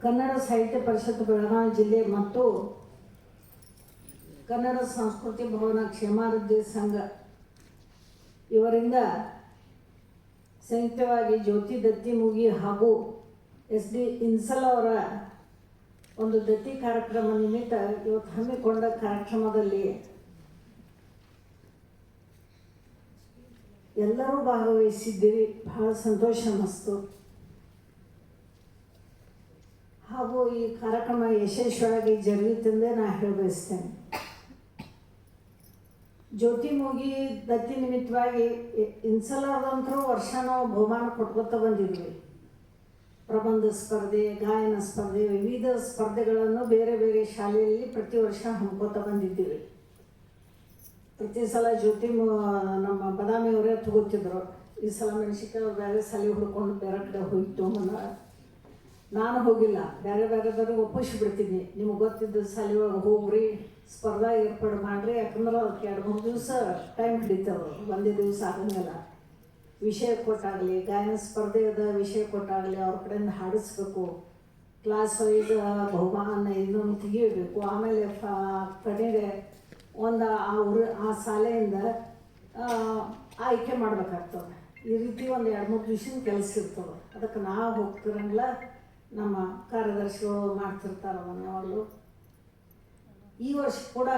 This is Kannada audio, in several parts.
ಕನ್ನಡ ಸಾಹಿತ್ಯ ಪರಿಷತ್ ಬೆಳಗಾವಿ ಜಿಲ್ಲೆ ಮತ್ತು ಕನ್ನಡ ಸಂಸ್ಕೃತಿ ಭವನ ಕ್ಷೇಮಾಭಿವೃದ್ಧಿ ಸಂಘ ಇವರಿಂದ ಸಂಯುಕ್ತವಾಗಿ ಜ್ಯೋತಿ ದತ್ತಿ ಮೂಗಿ ಹಾಗೂ ಎಸ್ ಡಿ ಇನ್ಸಲ್ ಅವರ ಒಂದು ದತ್ತಿ ಕಾರ್ಯಕ್ರಮ ನಿಮಿತ್ತ ಇವತ್ತು ಹಮ್ಮಿಕೊಂಡ ಕಾರ್ಯಕ್ರಮದಲ್ಲಿ ಎಲ್ಲರೂ ಭಾಗವಹಿಸಿದ್ದೀರಿ. ಬಹಳ ಸಂತೋಷ ಅನ್ನಿಸ್ತು. ಹಾಗೂ ಈ ಕಾರ್ಯಕ್ರಮ ಯಶಸ್ವಿಯಾಗಿ ಜರುಗುತ್ತಂದೇ ನಾ ಹೇಳಬಯಸ್ತೇನೆ. ಜ್ಯೋತಿ ಮೂಗಿ ದತ್ತಿ ನಿಮಿತ್ತವಾಗಿ ಇನ್ಸಲದಂತರೂ ವರ್ಷ ನಾವು ಬಹುಮಾನ ಕೊಟ್ಕೊತ ಬಂದಿದ್ವಿ. ಪ್ರಬಂಧ ಸ್ಪರ್ಧೆ, ಗಾಯನ ಸ್ಪರ್ಧೆ, ವಿವಿಧ ಸ್ಪರ್ಧೆಗಳನ್ನು ಬೇರೆ ಬೇರೆ ಶಾಲೆಯಲ್ಲಿ ಪ್ರತಿ ವರ್ಷ ಹಮ್ಕೋತ ಬಂದಿದ್ದೀವಿ. ಪ್ರತಿ ಸಲ ಜ್ಯೋತಿ ನಮ್ಮ ಬದಾಮಿಯವರೇ ತಗೋತಿದ್ರು. ಈ ಸಲ ಮೆಣಸಿನಕಾಯಿ ಬೇರೆ ಶಾಲೆ ಹುಡ್ಕೊಂಡು ಬೇರೆ ಕಡೆ ಹೋಗಿತ್ತು. ನಾನು ಹೋಗಿಲ್ಲ, ಬೇರೆ ಬೇರೆದವ್ರಿಗೆ ಒಪ್ಪಿಸಿಬಿಡ್ತೀನಿ. ನಿಮ್ಗೆ ಗೊತ್ತಿದ್ದ ಶಾಲೆ ಒಳಗೆ ಹೋಗ್ರಿ, ಸ್ಪರ್ಧಾ ಏರ್ಪಾಡು ಮಾಡಿರಿ. ಯಾಕಂದ್ರೆ ಅದಕ್ಕೆ 2-3 ದಿವಸ ಟೈಮ್ ಹಿಡಿತವೆ, ಒಂದೇ ದಿವಸ ಆಗಂಗಿಲ್ಲ. ವಿಷಯ ಕೊಟ್ಟಾಗಲಿ, ಗಾಯನ ಸ್ಪರ್ಧೆಯದ ವಿಷಯ ಕೊಟ್ಟಾಗಲಿ ಅವ್ರ ಕಡೆಯಿಂದ ಹಾಡಿಸ್ಬೇಕು. ಕ್ಲಾಸ್ ವೈಸ್ ಬಹುಮಾನ ಇದನ್ನು ತೆಗಿಬೇಕು. ಆಮೇಲೆ ಕಡೆಗೆ ಒಂದು ಆ ಶಾಲೆಯಿಂದ ಆಯ್ಕೆ ಮಾಡಬೇಕಾಗ್ತದೆ. ಈ ರೀತಿ ಒಂದು 2-3 ದಿವಸದ ಕೆಲಸ ಇರ್ತವೆ. ಅದಕ್ಕೆ ನಾವು ಹೋಗ್ತಿರಂಗಿಲ್ಲ, ನಮ್ಮ ಕಾರ್ಯದರ್ಶಿಗಳು ಮಾಡ್ತಿರ್ತಾರೆ ಯಾವಾಗಲೂ. ಈ ವರ್ಷ ಕೂಡ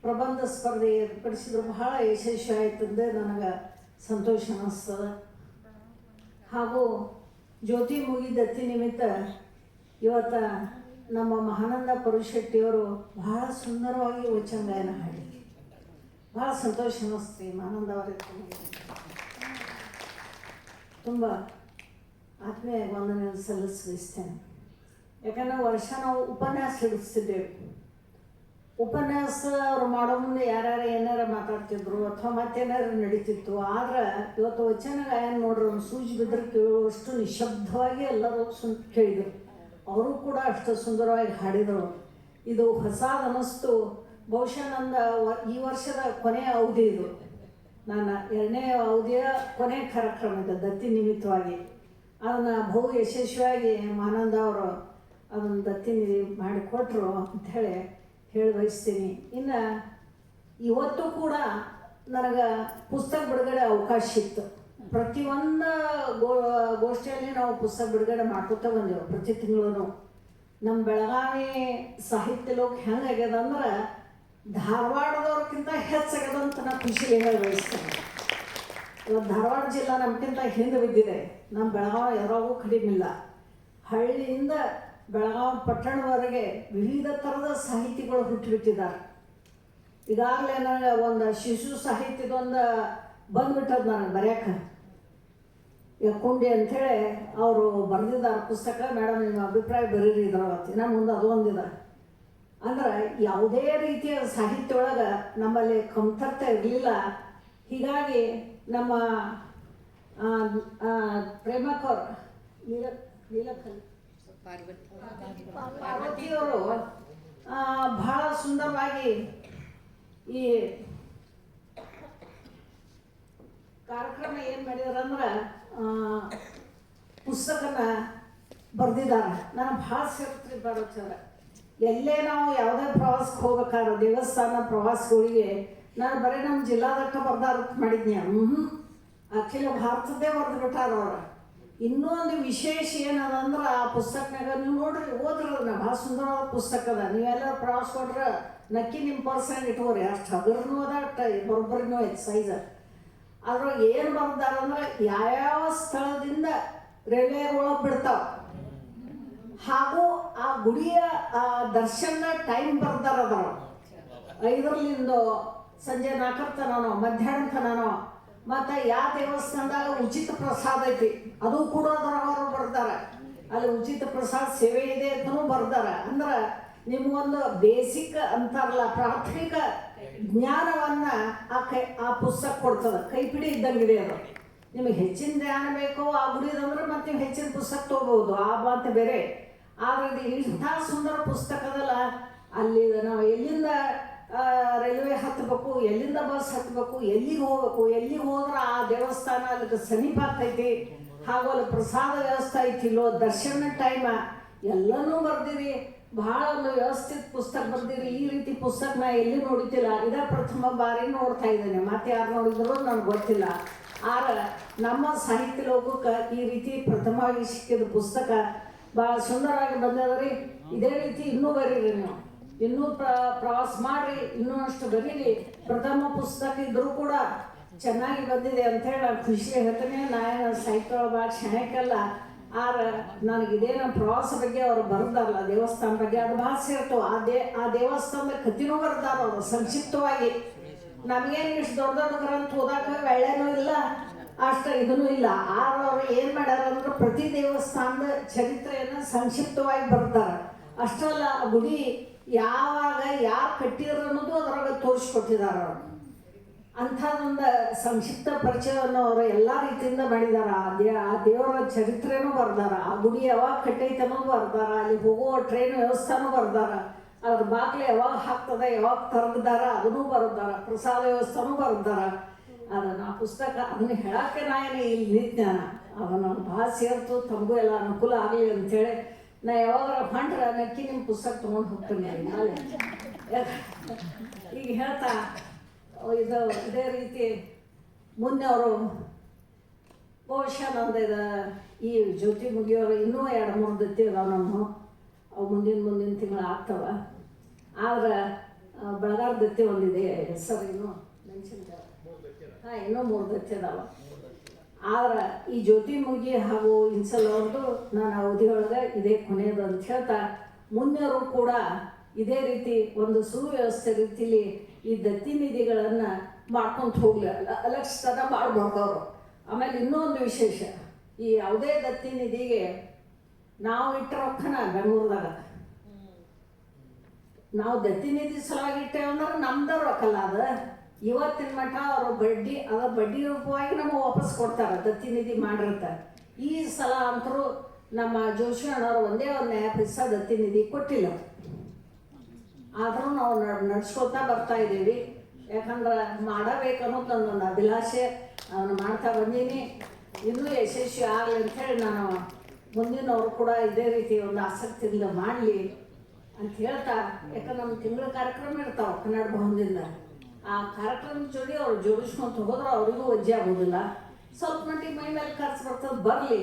ಪ್ರಬಂಧ ಸ್ಪರ್ಧೆ ಏರ್ಪಡಿಸಿದ್ರು. ಬಹಳ ಯಶಸ್ವಿ ಆಯ್ತಂದ್ರೆ ನನಗೆ ಸಂತೋಷ ಅನ್ನಿಸ್ತದೆ. ಹಾಗೂ ಜ್ಯೋತಿ ಮೂಗಿ ದತ್ತಿ ನಿಮಿತ್ತ ಇವತ್ತು ನಮ್ಮ ಮಹಾನಂದ ಪರುಶೆಟ್ಟಿಯವರು ಬಹಳ ಸುಂದರವಾಗಿ ವಚನ ಗಾಯನ ಹಾಡಿ ಭಾಳ ಸಂತೋಷ ಅನ್ನಿಸ್ತೀವಿ. ಮಹಾನಂದ ಅವರಿಗೆ ತುಂಬ ಆತ್ಮೀಯ ವಂದನೆ ಸಲ್ಲಿಸ್ತೇನೆ. ಯಾಕಂದರೆ ವರ್ಷ ನಾವು ಉಪನ್ಯಾಸ ಹಿಡಿಸ್ತಿದ್ದೇವೆ. ಉಪನ್ಯಾಸ ಅವ್ರು ಮಾಡೋ ಮುಂದೆ ಯಾರ್ಯಾರು ಏನಾರ ಮಾತಾಡ್ತಿದ್ರು ಅಥವಾ ಮತ್ತೇನಾರು ನಡೀತಿತ್ತು. ಆದ್ರೆ ಇವತ್ತು ವಚನ ಗಾಯನ ನೋಡ್ರಿ, ಒಂದು ಸೂಜಿ ಬಿದ್ದರೆ ಕೇಳುವಷ್ಟು ನಿಶಬ್ದವಾಗಿ ಎಲ್ಲರೂ ಕೇಳಿದರು. ಅವರು ಕೂಡ ಅಷ್ಟು ಸುಂದರವಾಗಿ ಹಾಡಿದರು. ಇದು ಹೊಸಾದ ಅನ್ನಿಸ್ತು. ಬಹುಶಃ ನನ್ನ ಈ ವರ್ಷದ ಕೊನೆಯ ಅವಧಿ ಇದು. ನನ್ನ 2ನೇ ಅವಧಿಯ ಕೊನೆಯ ಕಾರ್ಯಕ್ರಮ ಇದೆ ದತ್ತಿ ನಿಮಿತ್ತವಾಗಿ. ಅದನ್ನು ಬಹು ಯಶಸ್ವಿಯಾಗಿ ಮಾನಂದ ಅವರು ಅದನ್ನು ದತ್ತಿ ಮಾಡಿಕೊಟ್ರು ಅಂಥೇಳಿ ಹೇಳಿ ಬಯಸ್ತೀನಿ. ಇನ್ನು ಇವತ್ತು ಕೂಡ ನನಗೆ ಪುಸ್ತಕ ಬಿಡುಗಡೆ ಅವಕಾಶ ಇತ್ತು. ಪ್ರತಿಯೊಂದು ಗೋಷ್ಠಿಯಲ್ಲಿ ನಾವು ಪುಸ್ತಕ ಬಿಡುಗಡೆ ಮಾಡ್ಕೊತ ಬಂದೆವು ಪ್ರತಿ ತಿಂಗಳು. ನಮ್ಮ ಬೆಳಗಾವಿ ಸಾಹಿತ್ಯ ಲೋಕ ಹೆಂಗಾಗ್ಯದ ಅಂದ್ರೆ ಧಾರವಾಡದವ್ರಿಗಿಂತ ಹೆಚ್ಚಾಗ್ಯದಂತ ನಾನು ಖುಷಿಗೆ ಹೇಳಿ ಬಯಸ್ತೇನೆ. ಇವತ್ತು ಧಾರವಾಡ ಜಿಲ್ಲಾ ನಮ್ಗಿಂತ ಹಿಂದೆ ಬಿದ್ದಿದೆ. ನಮ್ಮ ಬೆಳಗಾವಿ ಯಾವಾಗೂ ಕಡಿಮೆ ಇಲ್ಲ. ಹಳ್ಳಿಯಿಂದ ಬೆಳಗಾವಿ ಪಟ್ಟಣದವರೆಗೆ ವಿವಿಧ ಥರದ ಸಾಹಿತಿಗಳು ಹುಟ್ಟಿಬಿಟ್ಟಿದ್ದಾರೆ. ಈಗಾಗಲೇ ನನಗೆ ಒಂದು ಶಿಶು ಸಾಹಿತ್ಯದೊಂದು ಬಂದ್ಬಿಟ್ಟದ ನನಗೆ ಬರೆಯೋಕೆ. ಕುಂಡಿ ಅಂಥೇಳಿ ಅವರು ಬರೆದಿದ್ದಾರೆ ಪುಸ್ತಕ. ಮೇಡಮ್ ನಿಮ್ಮ ಅಭಿಪ್ರಾಯ ಬರೀರಿ ಇದ್ರವತ್ತು. ಇನ್ನು ಮುಂದೆ ಅದು ಒಂದಿದೆ. ಅಂದ್ರೆ ಯಾವುದೇ ರೀತಿಯ ಸಾಹಿತ್ಯ ಒಳಗೆ ನಮ್ಮಲ್ಲಿ ಕಮತರತೆ ಇರಲಿಲ್ಲ. ಹೀಗಾಗಿ ನಮ್ಮ ಪ್ರೇಮಕರ್ ಪಾರ್ವತಿಯವರು ಬಹಳ ಸುಂದರವಾಗಿ ಈ ಕಾರ್ಯಕ್ರಮ ಏನು ಮಾಡಿದಾರಂದ್ರೆ ಪುಸ್ತಕನ ಬರೆದಿದ್ದಾರೆ. ನಾನು ಭಾಳ ಸೇರ್ತೀರಿ ಪಾರ್ವತಿಯವರ. ಎಲ್ಲೇ ನಾವು ಯಾವುದೇ ಪ್ರವಾಸಕ್ಕೆ ಹೋಗ್ಬೇಕಾದ್ರೆ ದೇವಸ್ಥಾನ ಪ್ರವಾಸಗಳಿಗೆ ನಾನು ಬರೀ ನಮ್ಮ ಜಿಲ್ಲಾದಟ್ಟ ಬರ್ದಾರ ಮಾಡಿದ್ನಿ. ಅಖಿಲ ಭಾರತದ್ದೇ ಬರೆದು ಬಿಟ್ಟಾರ ಅವ್ರು. ಇನ್ನೂ ಒಂದು ವಿಶೇಷ ಏನದಂದ್ರೆ ಆ ಪುಸ್ತಕನಾಗ ನೀವು ನೋಡ್ರಿ, ಓದ್ರಿ, ಅದನ್ನ ಭಾಳ ಸುಂದರವಾದ ಪುಸ್ತಕ ಅದ. ನೀವೆಲ್ಲ ಪ್ರವಾಸ ಕೊಟ್ರೆ ನಕ್ಕಿ ನಿಮ್ಮ ಪರ್ಸಂಗ್ ಇಟ್ಕೋರಿ. ಅಷ್ಟು ಹಗರ್ನೂ ಅದ, ಅಷ್ಟು ಬರೋಬ್ಬರಿನೂ ಐತೆ ಸೈಜ್. ಅದ್ರೊಳಗೆ ಏನು ಬರ್ದಾರಂದ್ರೆ ಯಾವ್ಯಾವ ಸ್ಥಳದಿಂದ ರೈಲ್ವೆಗಳು ಬಿಡ್ತಾವೆ ಹಾಗೂ ಆ ಗುಡಿಯ ದರ್ಶನ ಟೈಮ್ ಬರ್ದಾರ. ಅದ್ರ 5ರಿಂದ ಸಂಜೆ 4 ತನೋ ಮಧ್ಯಾಹ್ನ ತನೋ, ಮತ್ತು ಯಾವ ದೇವಸ್ಥಾನದಾಗ ಉಚಿತ ಪ್ರಸಾದ ಐತಿ ಅದು ಕೂಡ ಅದರವರು ಬರ್ತಾರೆ. ಅಲ್ಲಿ ಉಚಿತ ಪ್ರಸಾದ ಸೇವೆ ಇದೆ ಅಂತಲೂ ಬರ್ತಾರೆ. ಅಂದ್ರೆ ನಿಮಗೊಂದು ಬೇಸಿಕ್ ಅಂತಾರಲ್ಲ, ಪ್ರಾಥಮಿಕ ಜ್ಞಾನವನ್ನು ಆ ಪುಸ್ತಕ ಕೊಡ್ತದೆ. ಕೈಪಿಡಿ ಇದ್ದಂಗಿದೆ ಅದು. ನಿಮಗೆ ಹೆಚ್ಚಿನ ಜ್ಞಾನ ಬೇಕೋ ಆ ಗುಡಿದಂದ್ರೆ ಮತ್ತೆ ನೀವು ಹೆಚ್ಚಿನ ಪುಸ್ತಕ ತೊಗೋಬೋದು, ಆ ಮಾತು ಬೇರೆ. ಆದರೆ ಇದು ಇಂಥ ಸುಂದರ ಪುಸ್ತಕದಲ್ಲ. ಅಲ್ಲಿ ನಾವು ಎಲ್ಲಿಂದ ರೈಲ್ವೆ ಹತ್ತಬೇಕು, ಎಲ್ಲಿಂದ ಬಸ್ ಹತ್ತಬೇಕು, ಎಲ್ಲಿಗೆ ಹೋಗ್ಬೇಕು, ಎಲ್ಲಿಗೆ ಹೋದ್ರೆ ಆ ದೇವಸ್ಥಾನ ಅಲ್ಲಿಗೆ ಸಮೀಪ ಆಗ್ತೈತಿ, ಹಾಗೂ ಅಲ್ಲಿ ಪ್ರಸಾದ ವ್ಯವಸ್ಥೆ ಐತಿಲ್ಲೋ, ದರ್ಶನ ಟೈಮ ಎಲ್ಲನೂ ಬರ್ದಿರಿ, ಭಾಳ ಒಂದು ವ್ಯವಸ್ಥಿತ ಪುಸ್ತಕ ಬರ್ದಿರಿ. ಈ ರೀತಿ ಪುಸ್ತಕ ನಾ ಎಲ್ಲಿ ನೋಡಿದ್ದಿಲ್ಲ, ಇದೇ ಪ್ರಥಮ ಬಾರಿ ನೋಡ್ತಾ ಇದ್ದೇನೆ. ಮತ್ತೆ ಯಾರು ನೋಡಿದ್ರು ನನಗೆ ಗೊತ್ತಿಲ್ಲ. ಆದ್ರೆ ನಮ್ಮ ಸಾಹಿತ್ಯ ಲೋಕಕ್ಕೆ ಈ ರೀತಿ ಪ್ರಥಮವಾಗಿ ಸಿಕ್ಕಿದ ಪುಸ್ತಕ ಭಾಳ ಸುಂದರವಾಗಿ ಬಂದದ್ರಿ. ಇದೇ ರೀತಿ ಇನ್ನೂ ಬರೀರಿ, ನೀವು ಇನ್ನೂ ಪ್ರವಾಸ ಮಾಡಿರಿ, ಇನ್ನೂ ಅಷ್ಟು ಬರೀರಿ. ಪ್ರಥಮ ಪುಸ್ತಕ ಇದ್ರೂ ಕೂಡ ಚೆನ್ನಾಗಿ ಬಂದಿದೆ ಅಂಥೇಳಿ ನಾನು ಖುಷಿ ಹೇಳ್ತೇನೆ. ನಾನು ಸಾಹಿತ್ಯ ಭಾಳ ಕ್ಷಣಕ್ಕಲ್ಲ, ಆದ್ರೆ ನನಗಿದೆ ನಮ್ಮ ಪ್ರವಾಸ ಬಗ್ಗೆ ಅವರು ಬರ್ದಾರಲ್ಲ, ದೇವಸ್ಥಾನ ಬಗ್ಗೆ, ಅದು ಭಾಳ ಸೇರ್ತು. ಆ ದೇವಸ್ಥಾನದ ಕಥೆನೂ ಬರ್ದಾರ ಅವರು ಸಂಕ್ಷಿಪ್ತವಾಗಿ. ನಮಗೇನು ಇಷ್ಟು ದೊಡ್ಡ ದೊಡ್ಡ ಗ್ರಂಥ ಓದಾಕ ಒಳ್ಳೆನೂ ಇಲ್ಲ, ಅಷ್ಟು ಇದೂ ಇಲ್ಲ. ಆದ್ರೆ ಅವ್ರು ಏನು ಮಾಡ್ಯಾರ ಅಂದ್ರೆ ಪ್ರತಿ ದೇವಸ್ಥಾನದ ಚರಿತ್ರೆಯನ್ನು ಸಂಕ್ಷಿಪ್ತವಾಗಿ ಬರ್ತಾರೆ. ಅಷ್ಟಲ್ಲ, ಆ ಗುಡಿ ಯಾವಾಗ ಯಾರು ಕಟ್ಟಿದ್ರು ಅನ್ನೋದು ಅದ್ರಾಗ ತೋರಿಸ್ಕೊಟ್ಟಿದ್ದಾರೆ ಅವರು. ಅಂಥದ್ದೊಂದು ಸಂಕ್ಷಿಪ್ತ ಪರಿಚಯವನ್ನು ಅವರು ಎಲ್ಲ ರೀತಿಯಿಂದ ಮಾಡಿದಾರ. ಆ ದೇವರ ಚರಿತ್ರೆನೂ ಬರ್ದಾರ, ಆ ಗುಡಿ ಯಾವಾಗ ಕಟ್ಟೈತೆ ಅನ್ನೋದು ಬರ್ದಾರ, ಅಲ್ಲಿ ಹೋಗುವ ಟ್ರೈನ್ ವ್ಯವಸ್ಥೆನೂ ಬರ್ದಾರ, ಅದ್ರ ಬಾಗಿಲು ಯಾವಾಗ ಹಾಕ್ತದೆ, ಯಾವಾಗ ತೆರೆದಾರ ಅದನ್ನೂ ಬರ್ದಾರ, ಪ್ರಸಾದ ವ್ಯವಸ್ಥೆನೂ ಬರ್ದಾರ. ಅದನ್ನು ಆ ಪುಸ್ತಕ ಅದನ್ನು ಹೇಳೋಕ್ಕೆ ನಾನು ಇಲ್ಲಿ ನಿಜ್ಞಾನ ಅದನ್ನು ಭಾಳ ಸೇರ್ತು. ತಮಗೂ ಎಲ್ಲ ಅನುಕೂಲ ಆಗಲಿ ಅಂಥೇಳಿ ನಾ ಯಾವಾಗ ಹೊಂಟ್ರೆ ನಕ್ಕಿ ನಿಮ್ಮ ಪುಸ್ತಕ ತೊಗೊಂಡು ಹೋಗ್ತೀನಿ. ನಾಳೆ ಈಗ ಹೇಳ್ತಾ ಇದೇ ರೀತಿ ಮುಂದೆ ಅವರು ಬಹುಶಃ ನಂದು ಈ ಜ್ಯೋತಿ ಮುಗಿಯೋರು ಇನ್ನೂ 2-3 ದತ್ತಿ ಅದಾವ ನಮ್ಮ. ಅವು ಮುಂದಿನ ತಿಂಗಳು ಆಗ್ತವೆ. ಆದ್ರೆ ಬೆಳಗಾರ ದತ್ತಿ ಒಂದಿದೆ, ಹೆಸರು ಇನ್ನೂ ಮೆನ್ಷನ್ಗೆ ಇನ್ನೂ 3 ದತ್ತಿ ಅದಾವ. ಆದ್ರೆ ಈ ಜ್ಯೋತಿ ಮುಗಿ ಹಾಗೂ ಇನ್ಸಲ್ ಅವ್ರದ್ದು ನಾನು ಅವಧಿಯೊಳಗೆ ಇದೇ ಕೊನೆಯದು ಅಂತ ಹೇಳ್ತಾ, ಮುಂದೆಯವರು ಕೂಡ ಇದೇ ರೀತಿ ಒಂದು ಸುವ್ಯವಸ್ಥೆ ರೀತಿಲಿ ಈ ದತ್ತಿ ನಿಧಿಗಳನ್ನು ಮಾಡ್ಕೊಂತ ಹೋಗ್ಲಿ, ಅಲಕ್ಷಿತನ ಮಾಡ್ಬಾರ್ದು ಅವರು. ಆಮೇಲೆ ಇನ್ನೂ ಒಂದು ವಿಶೇಷ, ಈ ಯಾವುದೇ ದತ್ತಿ ನಿಧಿಗೆ ನಾವು ಇಟ್ಟ ರೊಕ್ಕನ ಬೆಂಗಳೂರದಾಗ ನಾವು ದತ್ತಿ ನಿಧಿ ಸಲುವಾಗಿ ಇಟ್ಟೇವೆ ಅಂದ್ರೆ ನಮ್ದು ರೊಕ್ಕಲ್ಲ, ಅದು ಇವತ್ತಿನ ಮಟ್ಟ ಅವರು ಬಡ್ಡಿ ರೂಪವಾಗಿ ನಮಗೆ ವಾಪಸ್ ಕೊಡ್ತಾರೆ, ದತ್ತಿ ನಿಧಿ ಮಾಡಿರ್ತಾರೆ. ಈ ಸಲ ಅಂತರೂ ನಮ್ಮ ಜೋಶಿ ಅಣ್ಣವರು ಒಂದೇ ಒಂದು ನ್ಯಾಯ ಪೈಸಾ ದತ್ತಿ ನಿಧಿ ಕೊಟ್ಟಿಲ್ಲ. ಆದರೂ ನಾವು ನಡ್ಸ್ಕೊತಾ ಬರ್ತಾ ಇದ್ದೀವಿ. ಯಾಕಂದ್ರೆ ಮಾಡಬೇಕನ್ನೋದು ನನ್ನೊಂದು ಅಭಿಲಾಷೆ, ಅದನ್ನು ಮಾಡ್ತಾ ಬಂದೀನಿ. ಇನ್ನೂ ಯಶಸ್ವಿ ಆಗಲಿ ಅಂಥೇಳಿ ನಾನು ಮುಂದಿನವರು ಕೂಡ ಇದೇ ರೀತಿ ಒಂದು ಆಸಕ್ತಿಯಿಂದ ಮಾಡಲಿ ಅಂತ ಹೇಳ್ತಾ, ಯಾಕಂದ್ರೆ ನಮ್ಮ ತಿಂಗಳ ಕಾರ್ಯಕ್ರಮ ಇರ್ತಾವೆ ಕನ್ನಡ ಭವನದಿಂದ. ಆ ಕಾರ್ಯಕ್ರಮದ ಜೋಡಿ ಅವ್ರು ಜೋಡಿಸ್ಕೊಂತ ಹೋದ್ರೆ ಅವರಿಗೂ ವಜ್ಜೆ ಆಗೋದಿಲ್ಲ. ಸ್ವಲ್ಪ ಮಟ್ಟಿಗೆ ಮೈ ಮೇಲೆ ಖರ್ಚು ಬರ್ತದೆ, ಬರಲಿ,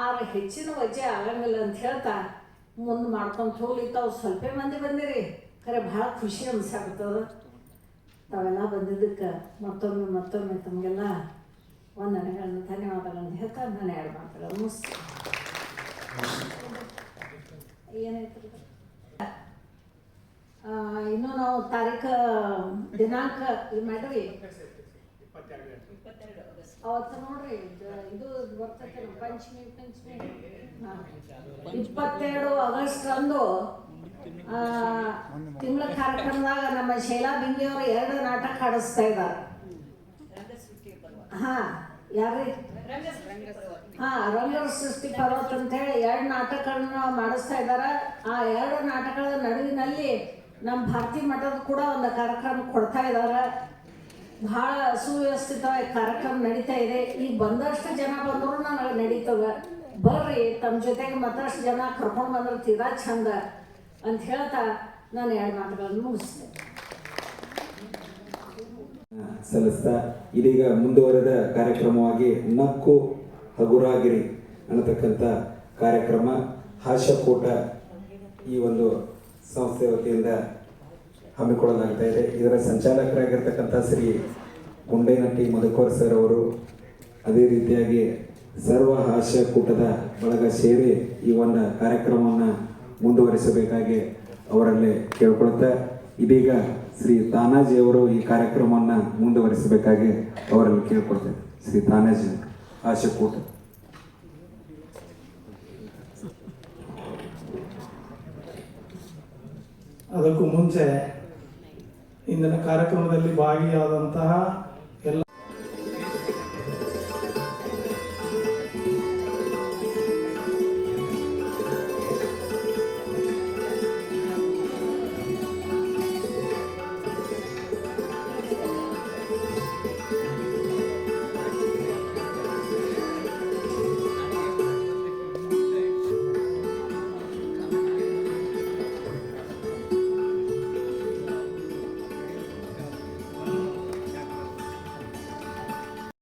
ಆದ್ರೆ ಹೆಚ್ಚಿನ ವಜ್ಜೆ ಆಗಂಗಿಲ್ಲ ಅಂತ ಹೇಳ್ತಾ ಮುಂದೆ ಮಾಡ್ಕೊಂತ ಹೋಗ್ಲಿಕ್ಕೆ ಸ್ವಲ್ಪ ಮಂದಿ ಬಂದಿರಿ, ಖರೆ ಭಾಳ ಖುಷಿ ಅನ್ಸಾಗ್ತದೆ. ತಾವೆಲ್ಲ ಬಂದಿದ್ದಕ್ಕೆ ಮತ್ತೊಮ್ಮೆ ತಮಗೆಲ್ಲ ವಂದನೆಗಳನ್ನು ಧನ್ಯವಾದಗಳನ್ನು ಹೇಳ್ತಾ ನಾನು 2 ಮಾತುಗಳು ಮುಗಿಸ್ತೀನಿ. ಏನಾಯ್ತು ಇನ್ನೂ ನಾವು ದಿನಾಂಕ ಮಾಡ್ರಿ, ಅವತ್ತು ನೋಡ್ರಿ ಇದು ಬರ್ತೈತೆ ಪಂಚಮಿ 22 ಆಗಸ್ಟ್ ಅಂದು ತಿಂಗಳ ಕಾರ್ಯಕ್ರಮದಾಗ ನಮ್ಮ ಶೈಲಾ ಬಿಂಗಿಯವರು 2 ನಾಟಕ ಆಡಿಸ್ತಾ ಇದ್ದಾರೆ. ಯಾರ್ರಿ ರಂಗ ಸೃಷ್ಟಿ ಪರ್ವತ ಅಂತ ಹೇಳಿ 2 ನಾಟಕಗಳನ್ನ ಮಾಡಿಸ್ತಾ ಇದ್ದಾರೆ. ಆ 2 ನಾಟಕಗಳ ನಡುವಿನಲ್ಲಿ ನಮ್ಮ ಭಾರತೀಯ ಮಠದ ಕೂಡ ಒಂದು ಕಾರ್ಯಕ್ರಮ ಕೊಡ್ತಾ ಇದ್ದಾರೆ. ಭಾಳ ಸುವ್ಯವಸ್ಥಿತವಾಗಿ ಕಾರ್ಯಕ್ರಮ ನಡೀತಾ ಇದೆ. ಈಗ ಬಂದಷ್ಟು ಜನ ಬಂದರೂ ನನಗೆ ನಡೀತವೆ, ಬರ್ರಿ, ತಮ್ಮ ಜೊತೆಗೆ ಮತ್ತಷ್ಟು ಜನ ಕರ್ಕೊಂಡು ಬಂದ್ರೆ ತೀರಾ ಚಂದ ಅಂತ ಹೇಳ್ತಾ ನಾನು 2 ಮಾತುಗಳನ್ನು ಮುಗಿಸ್ತೇನೆ. ಸಲ್ಲಿಸ್ತಾ ಇದೀಗ ಮುಂದುವರೆದ ಕಾರ್ಯಕ್ರಮವಾಗಿ ನಕ್ಕು ಹಗುರಾಗಿರಿ ಅನ್ನತಕ್ಕಂಥ ಕಾರ್ಯಕ್ರಮ ಹಾಸ್ಯಕೂಟ ಈ ಒಂದು ಸಂಸ್ಥೆ ವತಿಯಿಂದ ಹಮ್ಮಿಕೊಳ್ಳಲಾಗ್ತಾ ಇದೆ. ಇದರ ಸಂಚಾಲಕರಾಗಿರ್ತಕ್ಕಂಥ ಶ್ರೀ ಗುಂಡೇನಟ್ಟಿ ಮಧುಕರ್ ಸರ್ ಅವರು, ಅದೇ ರೀತಿಯಾಗಿ ಸರ್ವ ಹಾಸ್ಯಕೂಟದ ಬಳಗ ಸೇರಿ ಈ ಒಂದು ಕಾರ್ಯಕ್ರಮವನ್ನು ಮುಂದುವರಿಸಬೇಕಾಗಿ ಅವರಲ್ಲಿ ಕೇಳ್ಕೊಳ್ತಾ, ಇದೀಗ ಶ್ರೀ ತಾನಾಜಿಯವರು ಈ ಕಾರ್ಯಕ್ರಮವನ್ನು ಮುಂದುವರಿಸಬೇಕಾಗಿ ಅವರಲ್ಲಿ ಕೇಳ್ಕೊಳ್ತೇವೆ. ಶ್ರೀ ತಾನಾಜಿ ಹಾಸ್ಯಕೂಟ. ಅದಕ್ಕೂ ಮುಂಚೆ ಇಂದಿನ ಕಾರ್ಯಕ್ರಮದಲ್ಲಿ ಭಾಗಿಯಾದಂತಹ